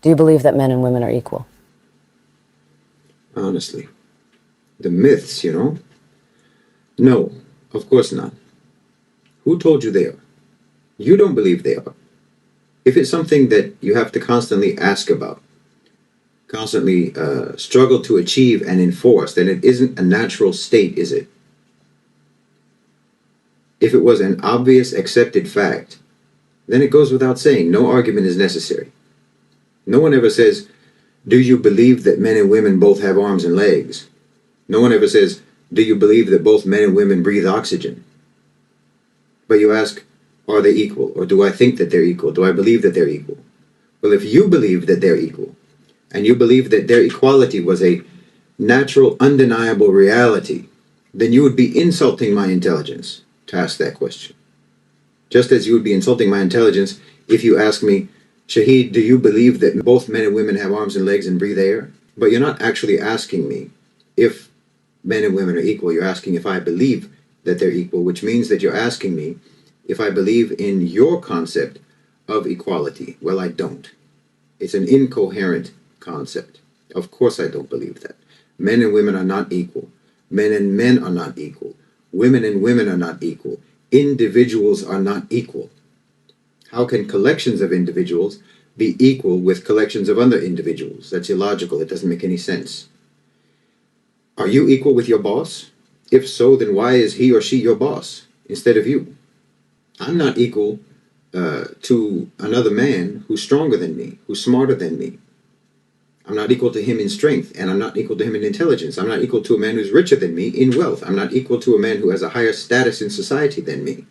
Do you believe that men and women are equal? Honestly, the myths, No, of course not. Who told you they are? You don't believe they are. If it's something that you have to constantly ask about, constantly struggle to achieve and enforce, then it isn't a natural state, is it? If it was an obvious accepted fact, then it goes without saying, no argument is necessary. No one ever says, do you believe that men and women both have arms and legs? No one ever says, do you believe that both men and women breathe oxygen? But you ask, are they equal? Or do I think that they're equal? Do I believe that they're equal? Well, if you believe that they're equal, and you believe that their equality was a natural, undeniable reality, then you would be insulting my intelligence to ask that question. Just as you would be insulting my intelligence if you ask me, Shahid, do you believe that both men and women have arms and legs and breathe air? But you're not actually asking me if men and women are equal. You're asking if I believe that they're equal, which means that you're asking me if I believe in your concept of equality. Well, I don't. It's an incoherent concept. Of course I don't believe that. Men and women are not equal. Men and men are not equal. Women and women are not equal. Individuals are not equal. How can collections of individuals be equal with collections of other individuals? That's illogical. It doesn't make any sense. Are you equal with your boss? If so, then why is he or she your boss instead of you? I'm not equal to another man who's stronger than me, who's smarter than me. I'm not equal to him in strength, and I'm not equal to him in intelligence. I'm not equal to a man who's richer than me in wealth. I'm not equal to a man who has a higher status in society than me.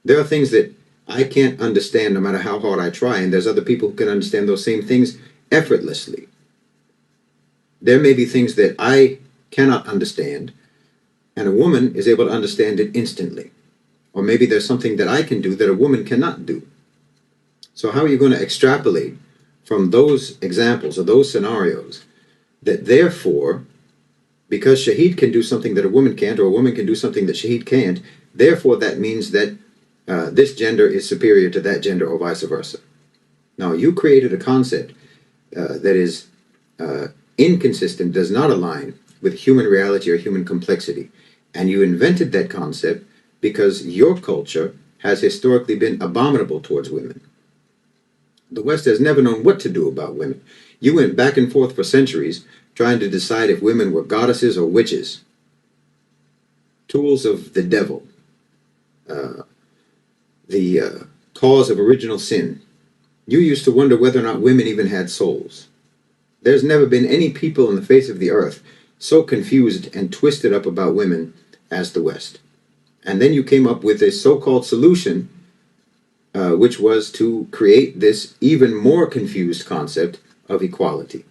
There are things that I can't understand no matter how hard I try, and there's other people who can understand those same things effortlessly. There may be things that I cannot understand, and a woman is able to understand it instantly. Or maybe there's something that I can do that a woman cannot do. So how are you going to extrapolate from those examples or those scenarios that therefore, because Shahid can do something that a woman can't, or a woman can do something that Shahid can't, therefore that means that this gender is superior to that gender or vice versa? Now, you created a concept that is inconsistent, does not align with human reality or human complexity. And you invented that concept because your culture has historically been abominable towards women. The West has never known what to do about women. You went back and forth for centuries trying to decide if women were goddesses or witches, tools of the devil, the cause of original sin. You used to wonder whether or not women even had souls. There's never been any people on the face of the earth so confused and twisted up about women as the West. And then you came up with a so-called solution, which was to create this even more confused concept of equality.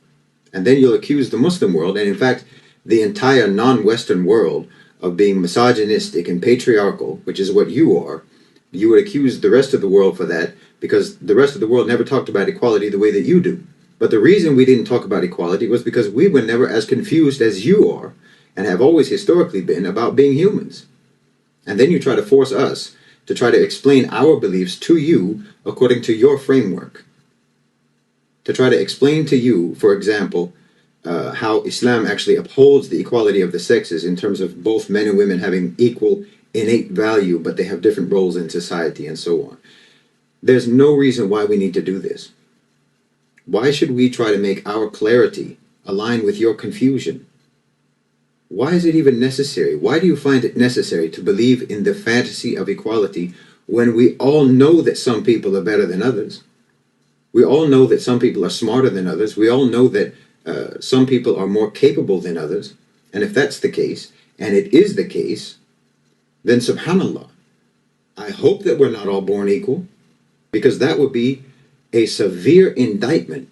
And then you'll accuse the Muslim world, and in fact, the entire non-Western world, of being misogynistic and patriarchal, which is what you are. You would accuse the rest of the world for that, because the rest of the world never talked about equality the way that you do. But the reason we didn't talk about equality was because we were never as confused as you are, and have always historically been, about being humans. And then you try to force us to try to explain our beliefs to you according to your framework. To try to explain to you, for example, how Islam actually upholds the equality of the sexes in terms of both men and women having equal innate value, but they have different roles in society and so on. There's no reason why we need to do this. Why should we try to make our clarity align with your confusion? Why is it even necessary? Why do you find it necessary to believe in the fantasy of equality when we all know that some people are better than others? We all know that some people are smarter than others. We all know that some people are more capable than others. And if that's the case, and it is the case, then subhanallah, I hope that we're not all born equal, because that would be a severe indictment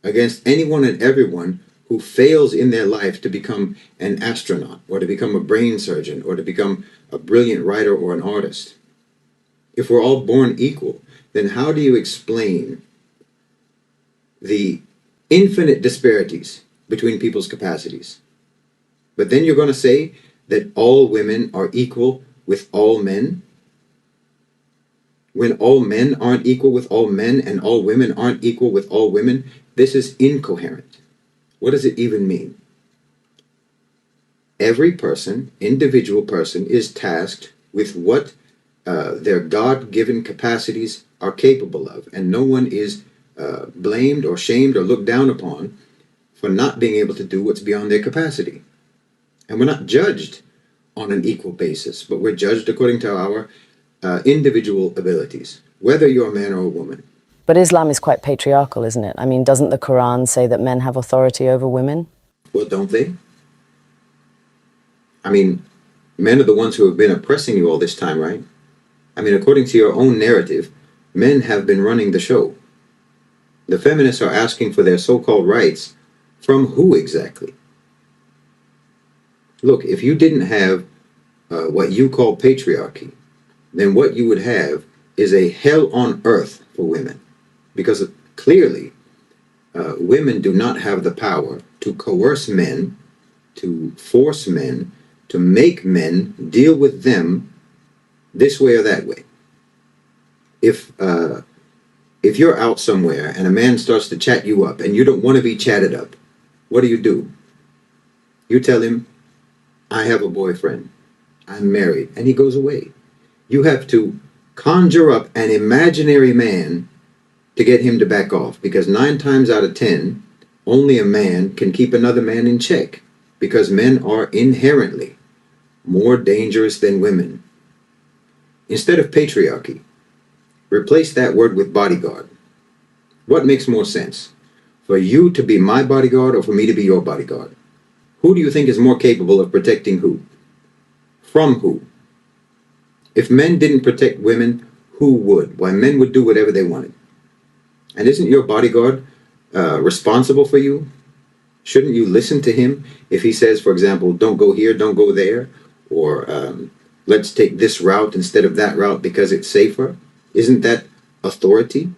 against anyone and everyone who fails in their life to become an astronaut, or to become a brain surgeon, or to become a brilliant writer or an artist. If we're all born equal, then how do you explain the infinite disparities between people's capacities? But then you're going to say that all women are equal with all men? when all men aren't equal with all men and all women aren't equal with all women, this is incoherent. What does it even mean? Every person, individual person, is tasked with what their God-given capacities are capable of, and no one is blamed or shamed or looked down upon for not being able to do what's beyond their capacity. And we're not judged on an equal basis, but we're judged according to our individual abilities, whether you're a man or a woman. But Islam is quite patriarchal, isn't it? I mean, doesn't the Quran say that men have authority over women? Well, don't they? I mean, men are the ones who have been oppressing you all this time, right? I mean, according to your own narrative, men have been running the show. The feminists are asking for their so-called rights from who exactly? Look, if you didn't have what you call patriarchy, then what you would have is a hell on earth for women. Because clearly, women do not have the power to coerce men, to force men, to make men deal with them this way or that way. If you're out somewhere and a man starts to chat you up and you don't want to be chatted up, what do? You tell him, I have a boyfriend, I'm married, and he goes away. You have to conjure up an imaginary man to get him to back off, because 9 times out of 10, only a man can keep another man in check, because men are inherently more dangerous than women. Instead of patriarchy, replace that word with bodyguard. What makes more sense? For you to be my bodyguard or for me to be your bodyguard? Who do you think is more capable of protecting who? From who? If men didn't protect women, who would? Why, men would do whatever they wanted. And isn't your bodyguard responsible for you? Shouldn't you listen to him if he says, for example, don't go here, don't go there, or let's take this route instead of that route because it's safer? Isn't that authority?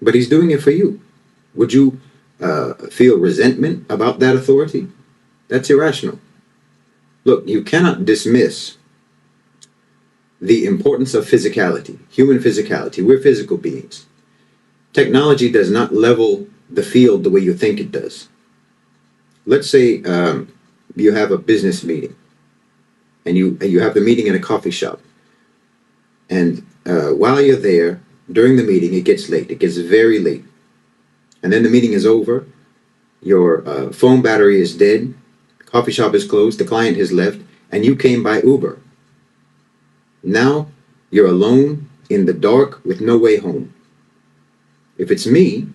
But he's doing it for you. Would you feel resentment about that authority? That's irrational. Look, you cannot dismiss the importance of physicality, human physicality. We're physical beings. Technology does not level the field the way you think it does. Let's say you have a business meeting, and you have the meeting in a coffee shop. And while you're there, during the meeting, it gets late. It gets very late. And then the meeting is over. Your phone battery is dead. The coffee shop is closed. The client has left. And you came by Uber. Now you're alone in the dark with no way home. If it's me,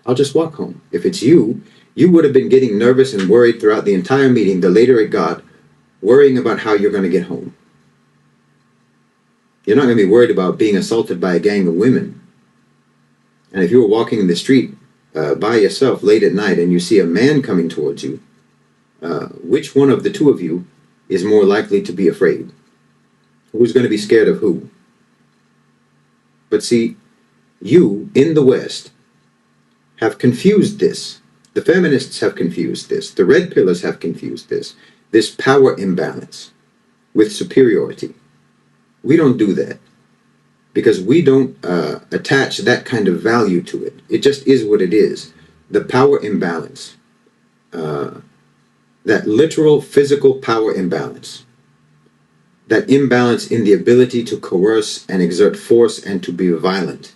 I'll just walk home. If it's you, you would have been getting nervous and worried throughout the entire meeting, the later it got, worrying about how you're going to get home. You're not going to be worried about being assaulted by a gang of women. And if you were walking in the street by yourself late at night and you see a man coming towards you, which one of the two of you is more likely to be afraid? Who's going to be scared of who? But see, you in the West have confused this. The feminists have confused this. The red pillars have confused this power imbalance with superiority. We don't do that because we don't attach that kind of value to it. It just is what it is. The power imbalance, that literal physical power imbalance, that imbalance in the ability to coerce and exert force and to be violent,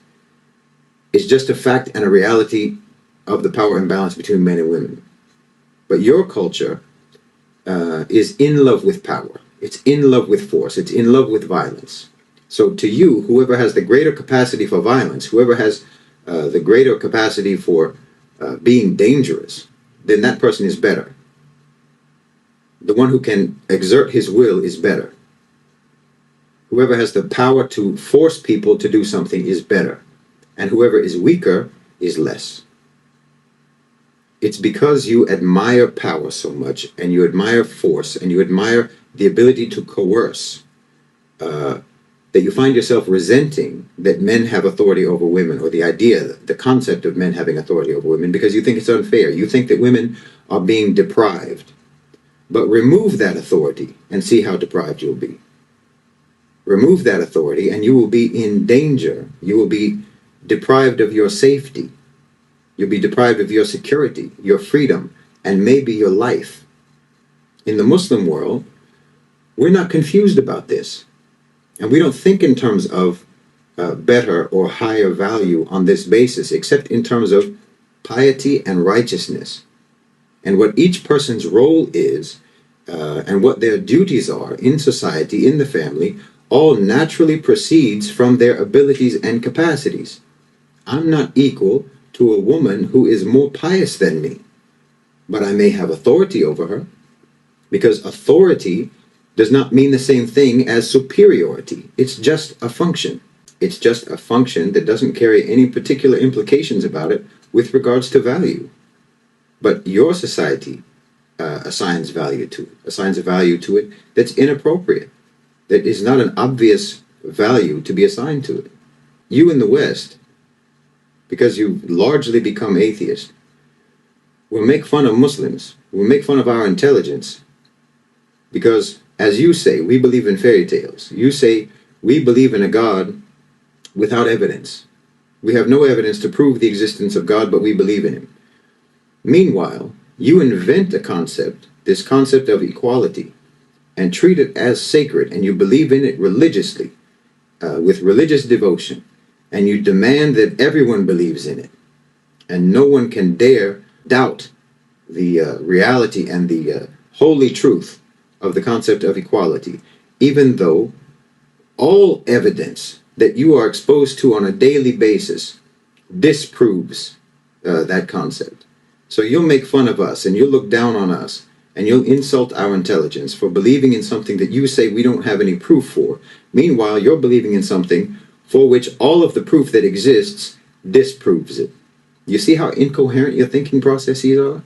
is just a fact and a reality of the power imbalance between men and women. But your culture is in love with power. It's in love with force. It's in love with violence. So to you, whoever has the greater capacity for violence, whoever has the greater capacity for being dangerous, then that person is better. The one who can exert his will is better. Whoever has the power to force people to do something is better. And whoever is weaker is less. It's because you admire power so much, and you admire force, and you admire the ability to coerce, that you find yourself resenting that men have authority over women, or the idea, the concept of men having authority over women, because you think it's unfair. You think that women are being deprived. But remove that authority and see how deprived you'll be. Remove that authority and you will be in danger. You will be deprived of your safety. You'll be deprived of your security, your freedom, and maybe your life. In the Muslim world, we're not confused about this. And we don't think in terms of better or higher value on this basis, except in terms of piety and righteousness. And what each person's role is, and what their duties are in society, in the family, all naturally proceeds from their abilities and capacities. I'm not equal to a woman who is more pious than me, but I may have authority over her, because authority does not mean the same thing as superiority. It's just a function. It's just a function that doesn't carry any particular implications about it with regards to value. But your society assigns a value to it that's inappropriate, that is not an obvious value to be assigned to it. You in the West, because you've largely become atheist, will make fun of Muslims, will make fun of our intelligence, because, as you say, we believe in fairy tales. You say we believe in a God without evidence. We have no evidence to prove the existence of God, but we believe in him. Meanwhile, you invent a concept, this concept of equality, and treat it as sacred, and you believe in it religiously, with religious devotion, and you demand that everyone believes in it, and no one can dare doubt the reality and the holy truth of the concept of equality, even though all evidence that you are exposed to on a daily basis disproves that concept. So you'll make fun of us, and you'll look down on us, and you'll insult our intelligence for believing in something that you say we don't have any proof for. Meanwhile, you're believing in something for which all of the proof that exists disproves it. You see how incoherent your thinking processes are?